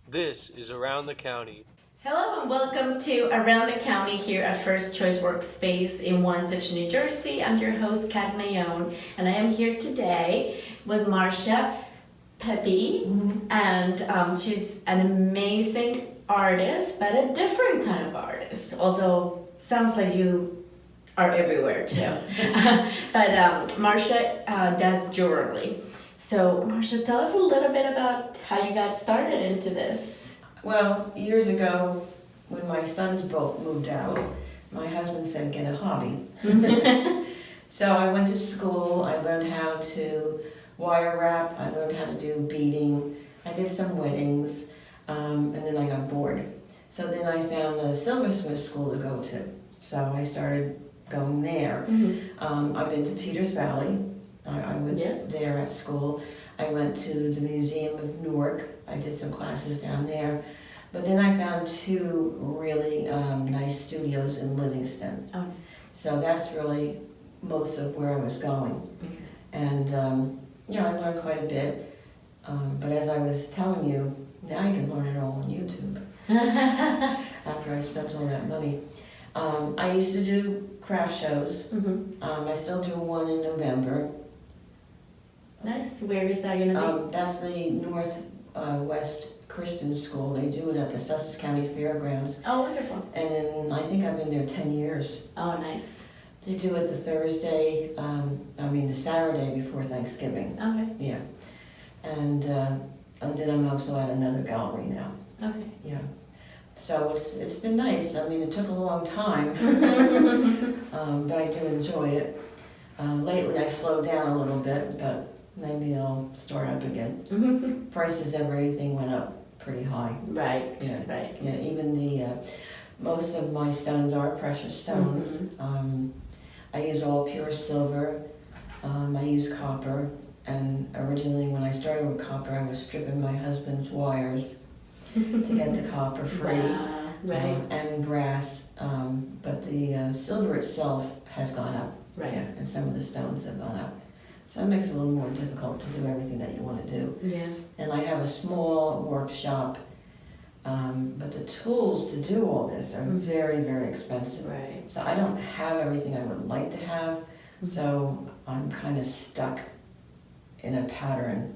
This is Around the County. Hello and welcome to Around the County here at First Choice Workspace in Wantage, New Jersey. I'm your host, Cat Maione, and I am here today with Marcia Pepe, and she's an amazing artist, but a different kind of artist, although sounds like you are everywhere too. But Marcia does jewelry. So Marcia, tell us a little bit about how you got started into this. Well, years ago, when my sons both moved out, my husband said, get a hobby. So I went to school, I learned how to wire wrap, I learned how to do beading, I did some weddings, and then I got bored. So then I found a silversmith school to go to. So I started going there. I've been to Peters Valley. I was there at school. I went to the Museum of Newark. I did some classes down there. But then I found two really nice studios in Livingston. Oh, nice. So that's really most of where I was going. Okay. And, I learned quite a bit. But as I was telling you, now you can learn it all on YouTube. After I spent all that money. I used to do craft shows. I still do one in November. Nice. Where is that going to be? That's the Northwest Christian School. They do it at the Sussex County Fairgrounds. Oh, wonderful. And I think I've been there 10 years. Oh, nice. They do it the Saturday before Thanksgiving. Okay. Yeah. And then I'm also at another gallery now. Okay. Yeah. So it's been nice. I mean, it took a long time, but I do enjoy it. Lately I slowed down a little bit, but maybe I'll start up again. Prices of everything went up pretty high. Right, Yeah. right. Yeah, even most of my stones are precious stones. I use all pure silver. I use copper. And originally when I started with copper, I was stripping my husband's wires to get the copper free. Wow, right. And brass. But the silver itself has gone up. Right. Yeah, and some of the stones have gone up. So it makes it a little more difficult to do everything that you want to do. Yeah. And I have a small workshop, but the tools to do all this are very, very expensive. Right. So I don't have everything I would like to have, so I'm kind of stuck in a pattern,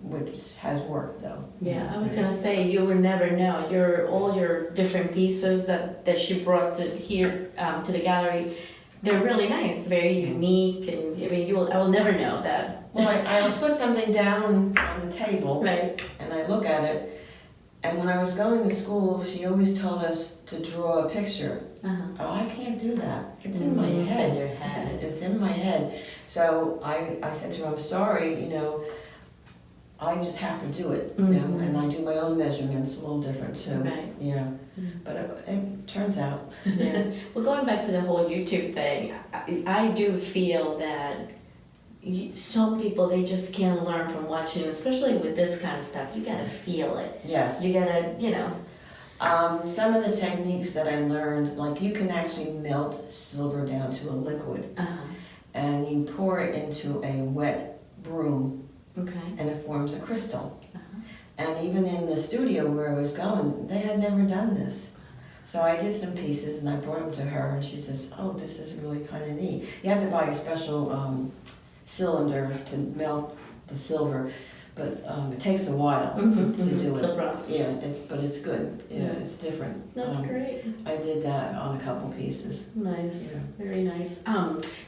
which has worked though. Yeah, I was gonna say you would never know. All your different pieces that she brought to here to the gallery. They're really nice, very unique, and I mean, I will never know that. Well, I'll put something down on the table, Right. and I look at it, and when I was going to school, she always told us to draw a picture. Oh, I can't do that. It's in my It's head. in your head. It's in my head. So I said to her, I'm sorry, I just have to do it, and I do my own measurements, a little different too. Right. Yeah, but it turns out. Yeah. Well, going back to the whole YouTube thing, I do feel that some people, they just can't learn from watching, especially with this kind of stuff. You gotta feel it. Yes. You gotta, Some of the techniques that I learned, like you can actually melt silver down to a liquid, and you pour it into a wet broom, Okay. and it forms a crystal. And even in the studio where I was going, they had never done this. So I did some pieces and I brought them to her, and she says, oh, this is really kind of neat. You have to buy a special cylinder to melt the silver, but it takes a while to do It's it. a process. Yeah, but it's good. Yeah, it's different. That's great. I did that on a couple pieces. Nice, Yeah. very nice.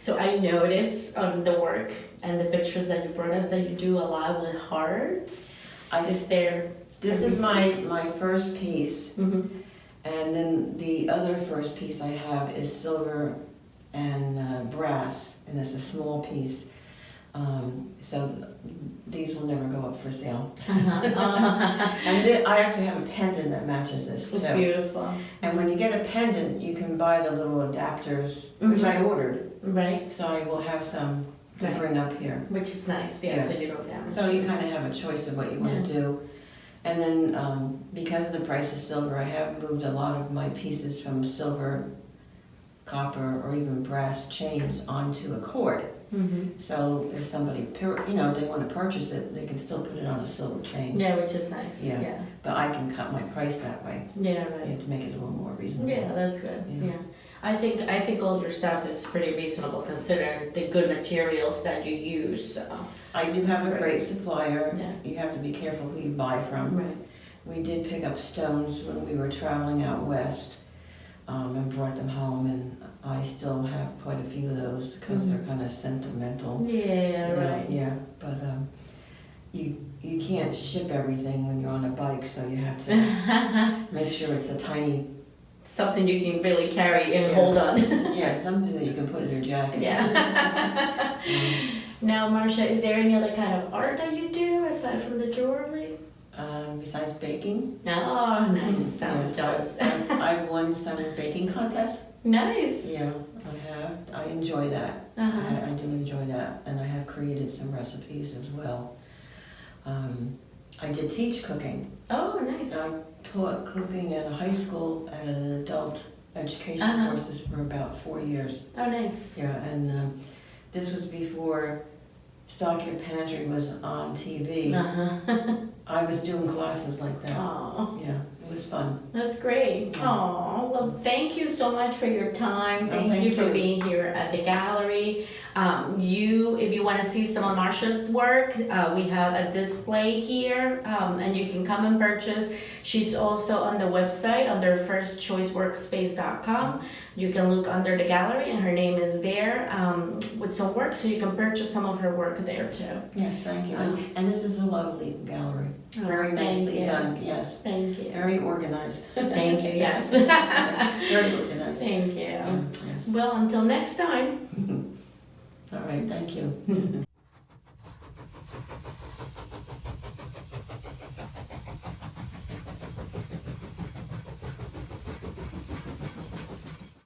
So I noticed on the work and the pictures that you brought us that you do a lot with hearts. This is my first piece. And then the other first piece I have is silver and brass, and it's a small piece. So these will never go up for sale. And I actually have a pendant that matches this too. It's beautiful. And when you get a pendant, you can buy the little adapters, which I ordered. Right. So I will have some to bring up here. Which is nice, Yeah. so you don't damage. So you kind of have a choice of what you want to do. And then because of the price of silver, I have moved a lot of my pieces from silver, copper, or even brass chains onto a cord. Mm-hmm. So if somebody, they want to purchase it, they can still put it on a silver chain. Yeah, which is nice. Yeah. Yeah. But I can cut my price that way. Yeah, You right. have to make it a little more reasonable. Yeah, that's good. Yeah. Yeah. I think all your stuff is pretty reasonable considering the good materials that you use. So. I do have That's a great supplier. Yeah. You have to be careful who you buy from. Right. We did pick up stones when we were traveling out west, and brought them home, and I still have quite a few of those because Mhm. they're kind of sentimental. Yeah, You know, right. Yeah, but you can't ship everything when you're on a bike, so you have to make sure it's a tiny, Something you can really carry and Yeah. hold on. yeah, something that you can put in your jacket. Yeah. Now, Marcia, is there any other kind of art that you do aside from the jewelry? Besides baking, Oh, nice. yeah, I'm jealous. I've won some baking contests. Nice. Yeah, I have. I enjoy that. Uh-huh. I do enjoy that, and I have created some recipes as well. I did teach cooking. Oh, nice. I taught cooking at a high school and an adult education Uh-huh. courses for about 4 years. Oh, nice. Yeah, and this was before Stock Your Pantry was on TV. Uh-huh. I was doing classes like that. Oh, Yeah, it was fun. that's great. Oh, well, thank you so much for your time. Oh, Thank thank you for you. being here at the gallery. If you want to see some of Marcia's work, we have a display here, and you can come and purchase. She's also on the website under firstchoiceworkspace.com. You can look under the gallery, and her name is there with some work, so you can purchase some of her work there too. Yes, thank you. And this is a lovely gallery. Very Oh, thank nicely you. done, yes. Thank you. Very organized. Thank you, yes. Very organized. Thank you. Yes. Well, until next time. All right, thank you.